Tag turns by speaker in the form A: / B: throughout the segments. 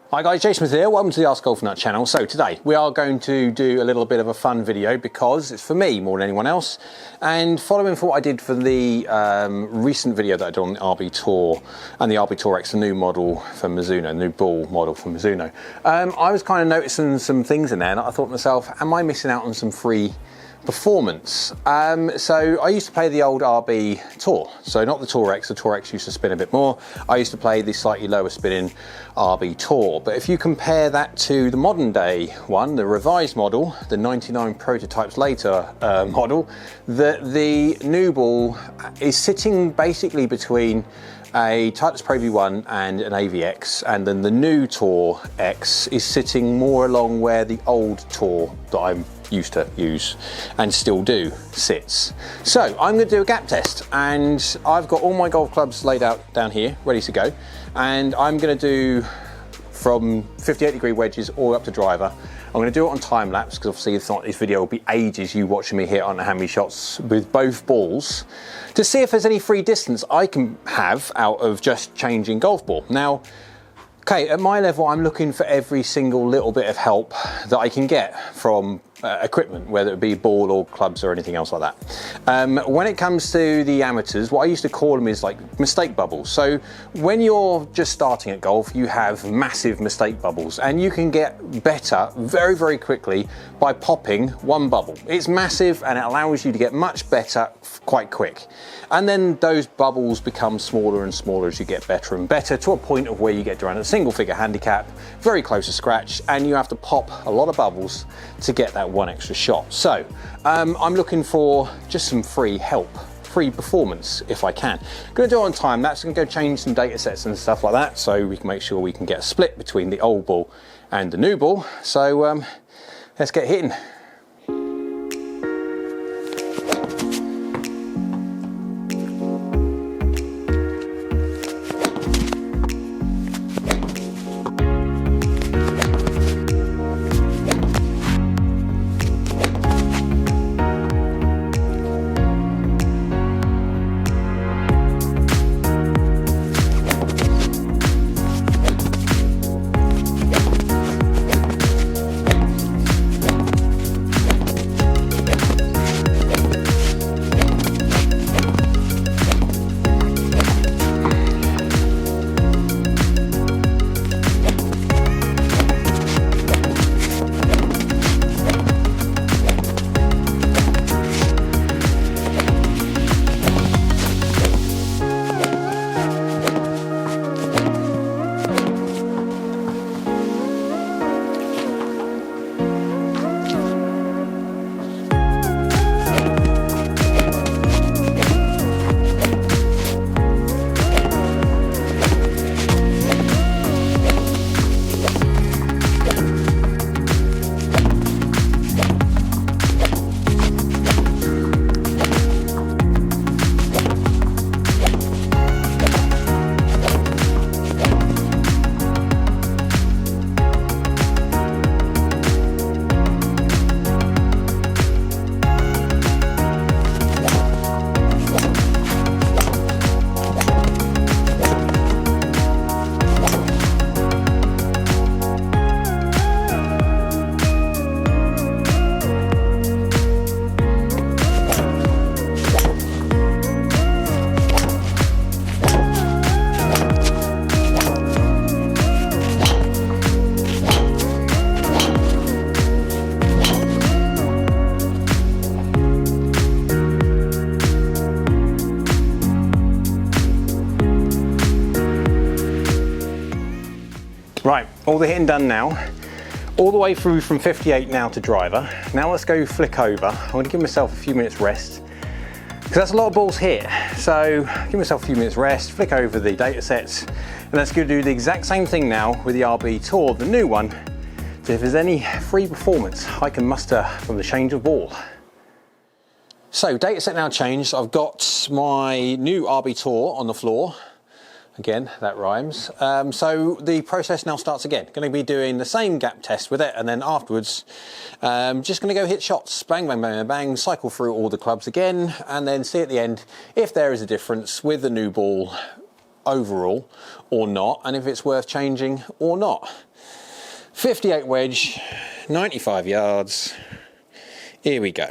A: Hi guys, Jason Smith here, welcome to the AskGolfNut channel. So today we are going to do a little bit of a fun video because it's for me more than anyone else, and following for what I did for the recent video that I did on the RB Tour and the RB Tour X, the new model from Mizuno, new ball model from Mizuno. I was kind of noticing some things in there and I thought to myself, am I missing out on some free performance? So I used to play the old RB Tour, so not the Tour X. The Tour X used to spin a bit more. I used to play the slightly lower spinning RB Tour, but if you compare that to the modern day one, the revised model, the 99 prototypes later model, the new ball is sitting basically between a Titleist Pro V1 and an AVX, and then the new Tour X is sitting more along where the old Tour that I'm used to use and still do sits. So I'm going to do a gap test, and I've got all my golf clubs laid out down here ready to go, and I'm going to do from 58-degree wedges all up to driver. I'm going to do it on time lapse because obviously if not, this video will be ages you watching me hit on how many shots with both balls, to see if there's any free distance I can have out of just changing golf ball. Now, okay, at my level, I'm looking for every single little bit of help that I can get from equipment, whether it be ball or clubs or anything else like that. When it comes to the amateurs, what I used to call them is like mistake bubbles. So when you're just starting at golf, you have massive mistake bubbles, and you can get better very, very quickly by popping one bubble. It's massive and it allows you to get much better quite quick. And then those bubbles become smaller and smaller as you get better and better, to a point of where you get around a single figure handicap, very close to scratch, and you have to pop a lot of bubbles to get that one extra shot. So I'm looking for just some free help, free performance if I can. I'm going to do it on time lapse. I'm going to go change some data sets and stuff like that, so we can make sure we can get a split between the old ball and the new ball. So let's get hitting. Right, all the hitting done now, all the way through from 58 now to driver. Now let's go flick over. I'm going to give myself a few minutes rest, because that's a lot of balls hit. So give myself a few minutes rest, flick over the data sets, and let's go do the exact same thing now with the RB Tour, the new one, so if there's any free performance I can muster from the change of ball. So data set now changed. I've got my new RB Tour on the floor. Again, that rhymes. So the process now starts again. Going to be doing the same gap test with it, and then afterwards, just going to go hit shots. Bang, bang, bang, bang, cycle through all the clubs again, and then see at the end if there is a difference with the new ball overall or not, and if it's worth changing or not. 58 wedge, 95 yards. Here we go.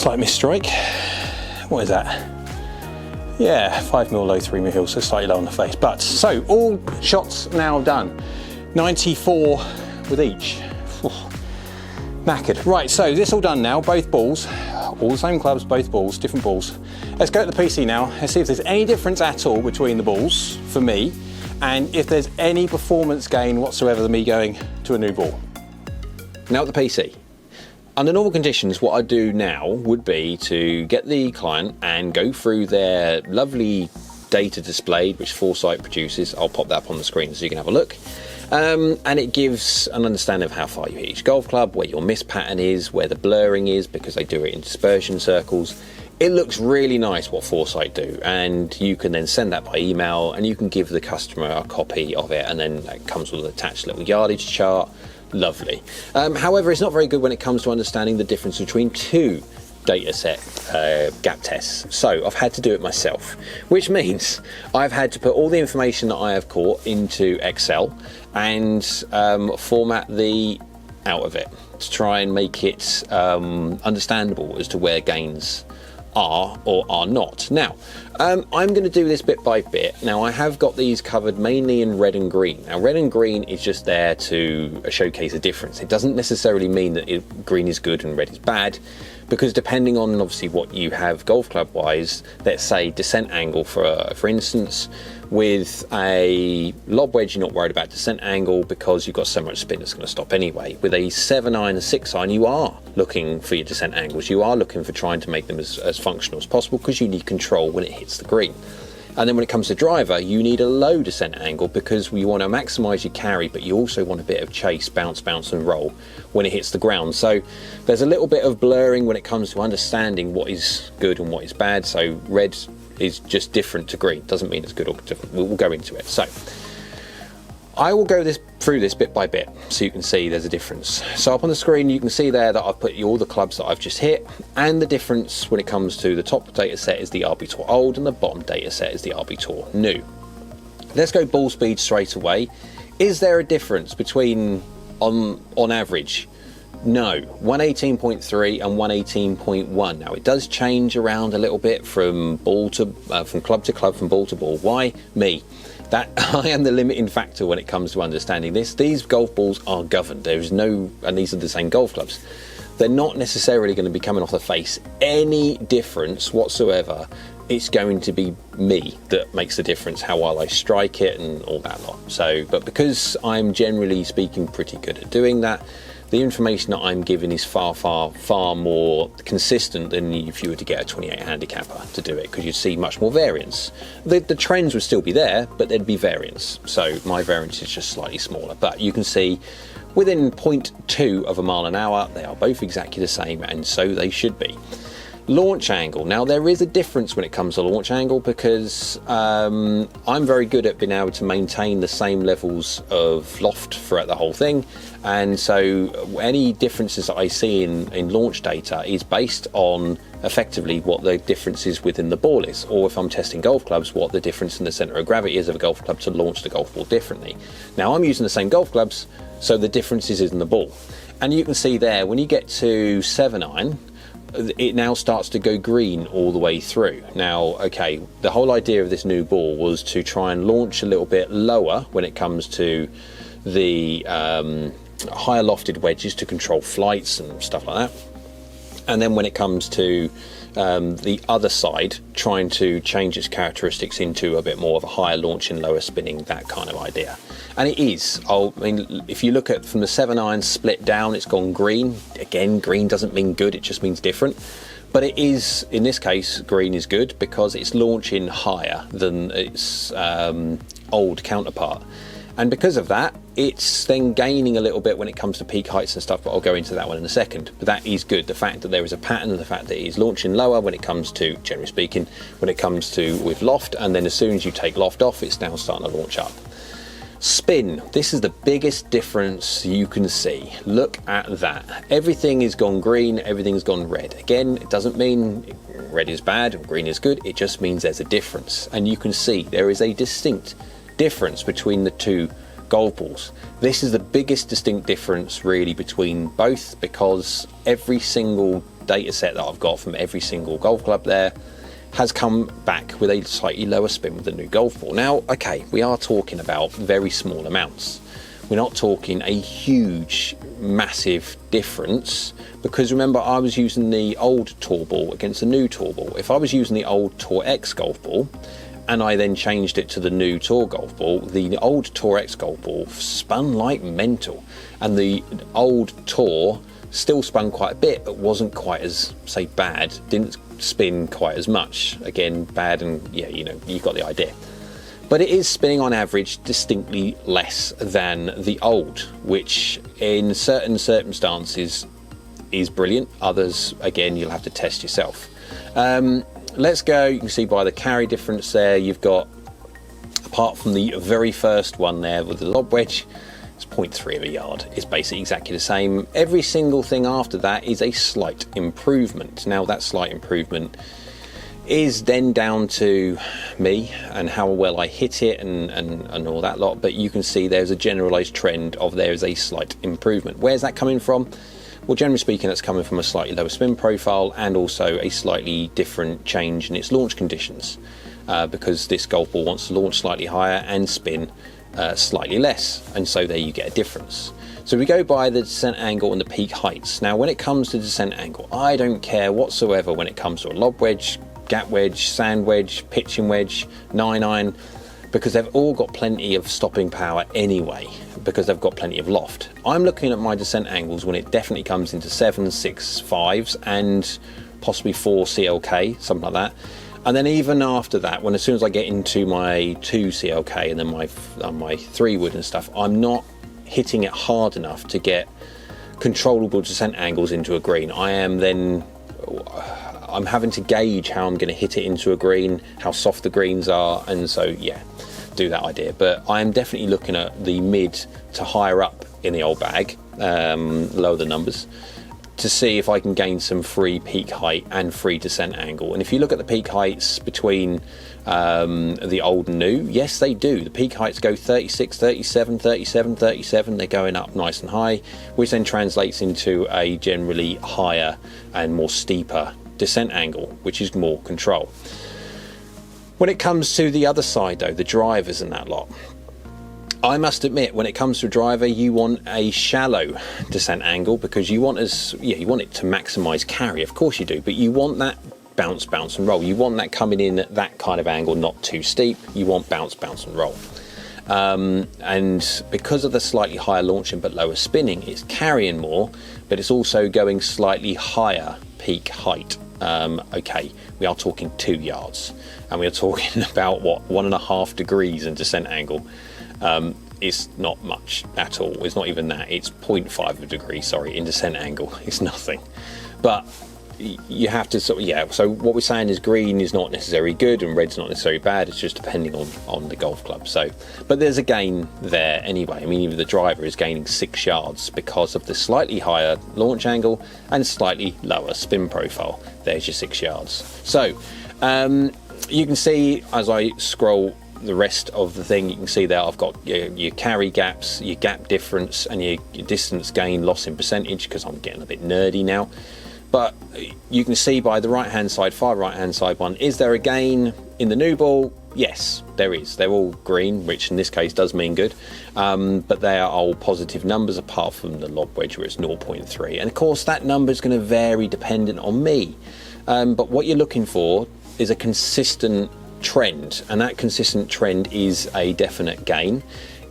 A: Slight misstrike. What is that? Yeah, 5mm low, 3mm hill, so slightly low on the face. But so all shots now done. 94 with each. Knackered. Right, so this all done now. Both balls, all the same clubs, both balls, different balls. Let's go to the PC now. Let's see if there's any difference at all between the balls for me, and if there's any performance gain whatsoever than me going to a new ball. Now at the PC. Under normal conditions, what I do now would be to get the client and go through their lovely data displayed, which Foresight produces. I'll pop that up on the screen so you can have a look. And it gives an understanding of how far you hit each golf club, where your miss pattern is, where the blurring is, because they do it in dispersion circles. It looks really nice what Foresight do, and you can then send that by email, and you can give the customer a copy of it, and then it comes with an attached little yardage chart. Lovely. However, it's not very good when it comes to understanding the difference between two data set gap tests. So I've had to do it myself, which means I've had to put all the information that I have caught into Excel and format the out of it to try and make it understandable as to where gains are or are not. Now, I'm going to do this bit by bit. Now, I have got these covered mainly in red and green. Now, red and green is just there to showcase a difference. It doesn't necessarily mean that green is good and red is bad, because depending on obviously what you have golf club wise, let's say descent angle for instance, with a lob wedge, you're not worried about descent angle because you've got so much spin that's going to stop anyway. With a 7-iron and 6-iron, you are looking for your descent angles. You are looking for trying to make them as functional as possible, because you need control when it hits the green. And then when it comes to driver, you need a low descent angle because you want to maximise your carry, but you also want a bit of chase, bounce and roll when it hits the ground. So there's a little bit of blurring when it comes to understanding what is good and what is bad. So red is just different to green. Doesn't mean it's good or different. We'll go into it. So I will go through this bit by bit so you can see there's a difference. So up on the screen you can see there that I've put all the clubs that I've just hit, and the difference when it comes to the top data set is the RB Tour Old and the bottom data set is the RB Tour New. Let's go ball speed straight away. Is there a difference between on average? No, 118.3 and 118.1. Now it does change around a little bit from club to club, from ball to ball. Why me? That I am the limiting factor when it comes to understanding this. These golf balls are governed. There is no, and these are the same golf clubs. They're not necessarily going to be coming off the face any difference whatsoever. It's going to be me that makes the difference, how well I strike it and all that lot. So, but because I'm generally speaking pretty good at doing that, the information that I'm giving is far more consistent than if you were to get a 28 handicapper to do it, because you'd see much more variance. The trends would still be there, but there'd be variance. So my variance is just slightly smaller, but you can see within 0.2 of a mile an hour, they are both exactly the same, and so they should be. Launch angle. Now there is a difference when it comes to launch angle, because I'm very good at being able to maintain the same levels of loft throughout the whole thing, and so any differences that I see in launch data is based on effectively what the difference is within the ball is, or if I'm testing golf clubs, what the difference in the centre of gravity is of a golf club to launch the golf ball differently. Now I'm using the same golf clubs, so the differences is in the ball, and you can see there when you get to 7-iron, it now starts to go green all the way through. Now, okay, the whole idea of this new ball was to try and launch a little bit lower when it comes to the higher lofted wedges to control flights and stuff like that. And then when it comes to the other side, trying to change its characteristics into a bit more of a higher launching, lower spinning, that kind of idea. And it is. I mean, if you look at from the 7-iron split down, it's gone green. Again, green doesn't mean good, it just means different. But it is, in this case, green is good because it's launching higher than its old counterpart. And because of that, it's then gaining a little bit when it comes to peak heights and stuff, but I'll go into that one in a second. But that is good. The fact that there is a pattern, the fact that it is launching lower when it comes to, generally speaking, when it comes to with loft, and then as soon as you take loft off, it's now starting to launch up. Spin. This is the biggest difference you can see. Look at that. Everything is gone green, everything's gone red. Again, it doesn't mean red is bad or green is good, it just means there's a difference. And you can see there is a distinct difference between the two golf balls. This is the biggest distinct difference really between both, because every single data set that I've got from every single golf club there has come back with a slightly lower spin with the new golf ball. Now, okay, we are talking about very small amounts. We're not talking a huge, massive difference, because remember, I was using the old Tour ball against the new Tour ball. If I was using the old Tour X golf ball, and I then changed it to the new Tour golf ball, the old Tour X golf ball spun like mental, and the old Tour still spun quite a bit, but wasn't quite as, say, bad, didn't spin quite as much. Again, bad, and yeah, you know, you've got the idea. But it is spinning on average distinctly less than the old, which in certain circumstances is brilliant. Others, again, you'll have to test yourself. Let's go, you can see by the carry difference there, you've got, apart from the very first one there with the lob wedge, it's 0.3 of a yard. It's basically exactly the same. Every single thing after that is a slight improvement. Now that slight improvement is then down to me and how well I hit it and all that lot, but you can see there's a generalized trend of there is a slight improvement. Where's that coming from? Well, generally speaking, that's coming from a slightly lower spin profile and also a slightly different change in its launch conditions, because this golf ball wants to launch slightly higher and spin slightly less, and so there you get a difference. So we go by the descent angle and the peak heights. Now when it comes to descent angle, I don't care whatsoever when it comes to a lob wedge, gap wedge, sand wedge, pitching wedge, 9-iron, because they've all got plenty of stopping power anyway, because they've got plenty of loft. I'm looking at my descent angles when it definitely comes into 7, 6, 5s and possibly 4 CLK, something like that. And then even after that, when as soon as I get into my 2 CLK and then my 3 wood and stuff, I'm not hitting it hard enough to get controllable descent angles into a green. I'm having to gauge how I'm going to hit it into a green, how soft the greens are, and so yeah, do that idea. But I'm definitely looking at the mid to higher up in the old bag, lower the numbers, to see if I can gain some free peak height and free descent angle. And if you look at the peak heights between the old and new, yes they do. The peak heights go 36, 37, 37, 37, they're going up nice and high, which then translates into a generally higher and more steeper descent angle, which is more control. When it comes to the other side though, the drivers and that lot, I must admit, when it comes to a driver, you want a shallow descent angle, because you want it to maximize carry, of course you do, but you want that bounce, bounce and roll. You want that coming in at that kind of angle, not too steep. You want bounce, bounce and roll. And because of the slightly higher launching but lower spinning, it's carrying more, but it's also going slightly higher peak height. Okay, we are talking 2 yards, and we are talking about what, 1.5 degrees in descent angle. It's not much at all. It's not even that. It's 0.5 of a degree, sorry, in descent angle. It's nothing. But you have to sort of, yeah, so what we're saying is green is not necessarily good and red's not necessarily bad. It's just depending on the golf club. So, but there's a gain there anyway. I mean, even the driver is gaining 6 yards because of the slightly higher launch angle and slightly lower spin profile. There's your 6 yards. So you can see as I scroll the rest of the thing, you can see there I've got your carry gaps, your gap difference, and your distance gain loss in percentage, because I'm getting a bit nerdy now. But you can see by the right hand side, far right hand side one, is there a gain in the new ball? Yes, there is. They're all green, which in this case does mean good, but they are all positive numbers apart from the lob wedge where it's 0.3, and of course that number is going to vary dependent on me, but what you're looking for is a consistent trend, and that consistent trend is a definite gain.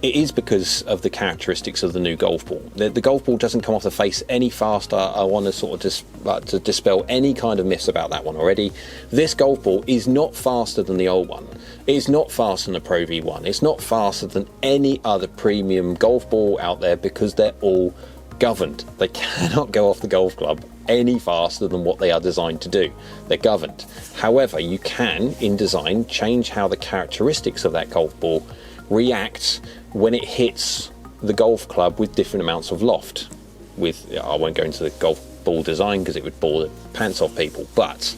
A: It is because of the characteristics of the new golf ball. The golf ball doesn't come off the face any faster. I want to sort of to dispel any kind of myths about that one already. This golf ball is not faster than the old one. It's not faster than the Pro V1. It's not faster than any other premium golf ball out there because they're all governed. They cannot go off the golf club any faster than what they are designed to do. They're governed. However, you can, in design, change how the characteristics of that golf ball react when it hits the golf club with different amounts of loft. I won't go into the golf ball design because it would bore the pants off people, but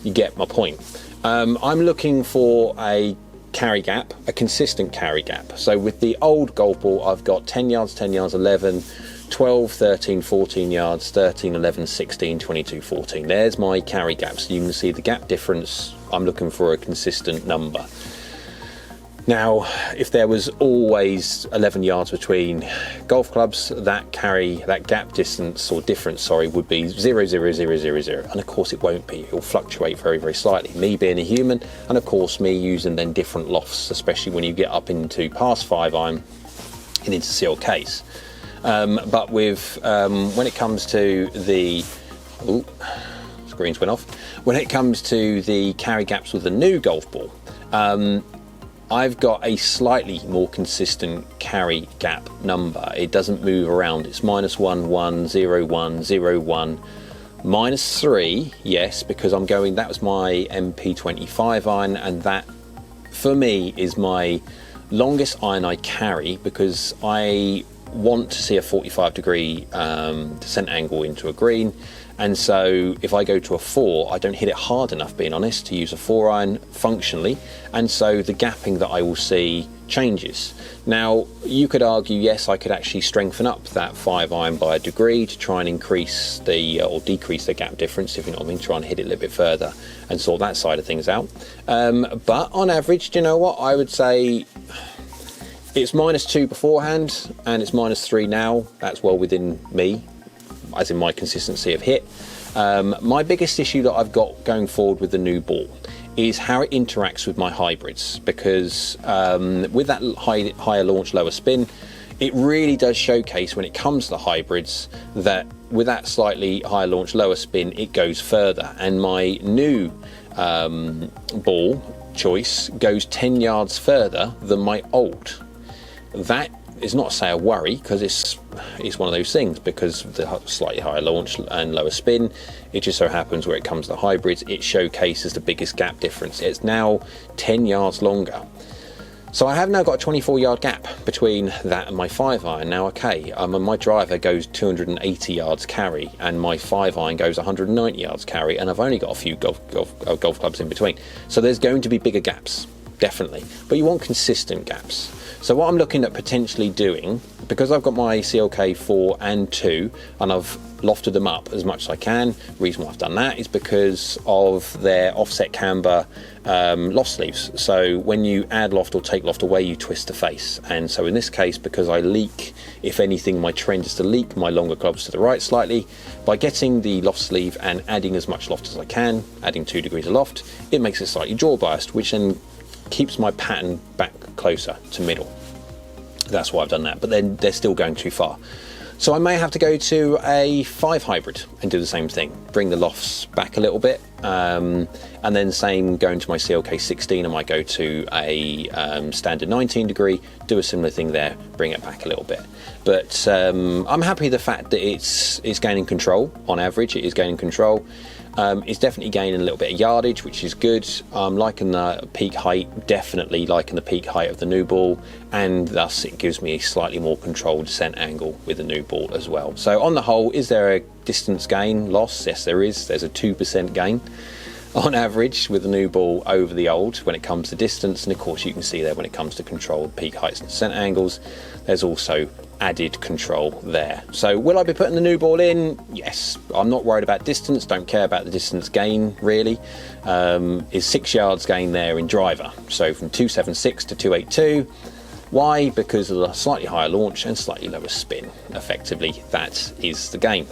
A: you get my point. I'm looking for a carry gap, a consistent carry gap. So with the old golf ball, I've got 10 yards, 10 yards, 11, 12, 13, 14 yards, 13, 11, 16, 22, 14. There's my carry gap. So you can see the gap difference. I'm looking for a consistent number. Now, if there was always 11 yards between golf clubs, that gap distance or difference, sorry, would be 0, 0, 0, 0, 0. And of course it won't be. It will fluctuate very, very slightly. Me being a human, and of course me using then different lofts, especially when you get up into past 5-iron and into CLKs. But with when it comes to the screens went off. When it comes to the carry gaps with the new golf ball, I've got a slightly more consistent carry gap number. It doesn't move around. It's -1, 1, 0, 1, 0, 1, -3, yes, because I'm going, that was my MP25 iron, and that for me is my longest iron I carry because I want to see a 45-degree descent angle into a green. And so if I go to a 4, I don't hit it hard enough, being honest, to use a 4-iron functionally, and so the gapping that I will see changes. Now, you could argue, yes, I could actually strengthen up that 5-iron by a degree to try and increase or decrease the gap difference, if you know what I mean, try and hit it a little bit further and sort that side of things out. But on average, do you know what, I would say it's -2 beforehand and it's -3 now. That's well within me, as in my consistency of hit. My biggest issue that I've got going forward with the new ball is how it interacts with my hybrids, because with that higher launch, lower spin, it really does showcase when it comes to the hybrids that with that slightly higher launch, lower spin, it goes further. And my new ball choice goes 10 yards further than my old. That is not to say a worry, because it's one of those things, because of the slightly higher launch and lower spin, it just so happens where it comes to the hybrids, it showcases the biggest gap difference. It's now 10 yards longer. So I have now got a 24-yard gap between that and my 5-iron. Now, okay, my driver goes 280 yards carry and my 5-iron goes 190 yards carry, and I've only got a few golf clubs in between. So there's going to be bigger gaps, definitely, but you want consistent gaps. So what I'm looking at potentially doing, because I've got my CLK 4 and 2 and I've lofted them up as much as I can, the reason why I've done that is because of their offset camber loft sleeves. So when you add loft or take loft away, you twist the face. And so in this case, because I leak, if anything, my trend is to leak my longer clubs to the right slightly, by getting the loft sleeve and adding as much loft as I can, adding 2 degrees of loft, it makes it slightly draw biased, which then keeps my pattern back closer to middle. That's why I've done that, but then they're still going too far. So I may have to go to a 5 hybrid and do the same thing, bring the lofts back a little bit, and then same going to my CLK 16, I might go to a standard 19 degree, do a similar thing there, bring it back a little bit. But I'm happy the fact that it's gaining control. On average, it is gaining control. It's definitely gaining a little bit of yardage, which is good. I'm liking the peak height, definitely liking the peak height of the new ball, and thus it gives me a slightly more controlled descent angle with the new ball as well. So on the whole, is there a distance gain loss? Yes, there is. There's a 2% gain on average with the new ball over the old when it comes to distance, and of course you can see there when it comes to controlled peak heights and descent angles, there's also added control there. So will I be putting the new ball in? Yes. I'm not worried about distance, don't care about the distance gain really. Is 6 yards gain there in driver, so from 276 to 282. Why? Because of the slightly higher launch and slightly lower spin. Effectively, that is the gain.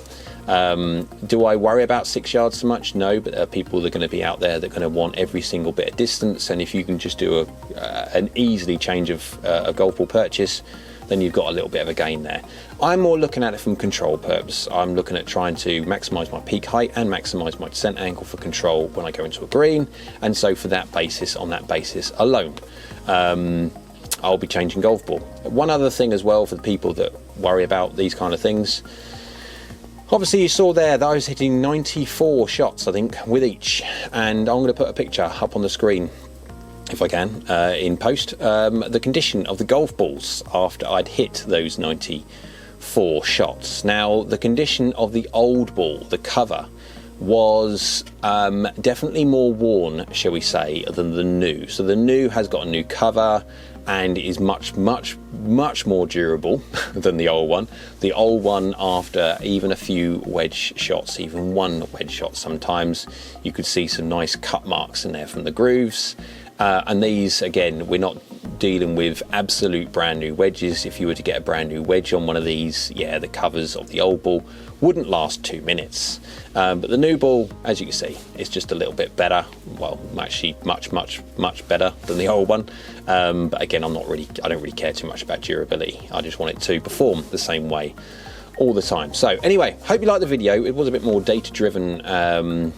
A: Do I worry about 6 yards so much? No, but there are people that are going to be out there that are going to want every single bit of distance, and if you can just do an easily change of a golf ball purchase, then you've got a little bit of a gain there. I'm more looking at it from control purpose. I'm looking at trying to maximise my peak height and maximise my descent angle for control when I go into a green, and so for that basis, on that basis alone, I'll be changing golf ball. One other thing as well for the people that worry about these kind of things, obviously you saw there that I was hitting 94 shots I think with each, and I'm going to put a picture up on the screen if I can in post, the condition of the golf balls after I'd hit those 94 shots. Now the condition of the old ball, the cover, was definitely more worn, shall we say, than the new. So the new has got a new cover and is much more durable than the old one. The old one, after even a few wedge shots, even one wedge shot sometimes, you could see some nice cut marks in there from the grooves. And these, again, we're not dealing with absolute brand new wedges. If you were to get a brand new wedge on one of these, yeah, the covers of the old ball wouldn't last 2 minutes. But the new ball, as you can see, is just a little bit better. Well, actually much better than the old one. But again, I don't really care too much about durability. I just want it to perform the same way all the time. So anyway, hope you liked the video. It was a bit more data driven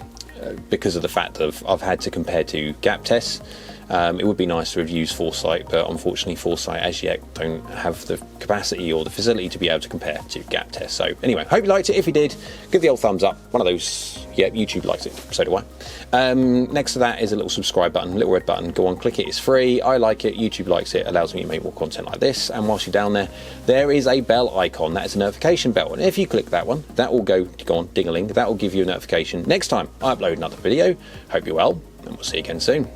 A: because of the fact that I've had to compare to gap tests. It would be nice to have used Foresight, but unfortunately Foresight as yet don't have the capacity or the facility to be able to compare to gap tests. So anyway, hope you liked it. If you did, give the old thumbs up. One of those, yeah, YouTube likes it, so do I. Next to that is a little subscribe button, little red button. Go on, click it, it's free. I like it, YouTube likes it, allows me to make more content like this. And whilst you're down there, there is a bell icon. That is a notification bell, and if you click that one, that will go on, ding-a-ling, that will give you a notification next time I upload another video. Hope you're well, and we'll see you again soon.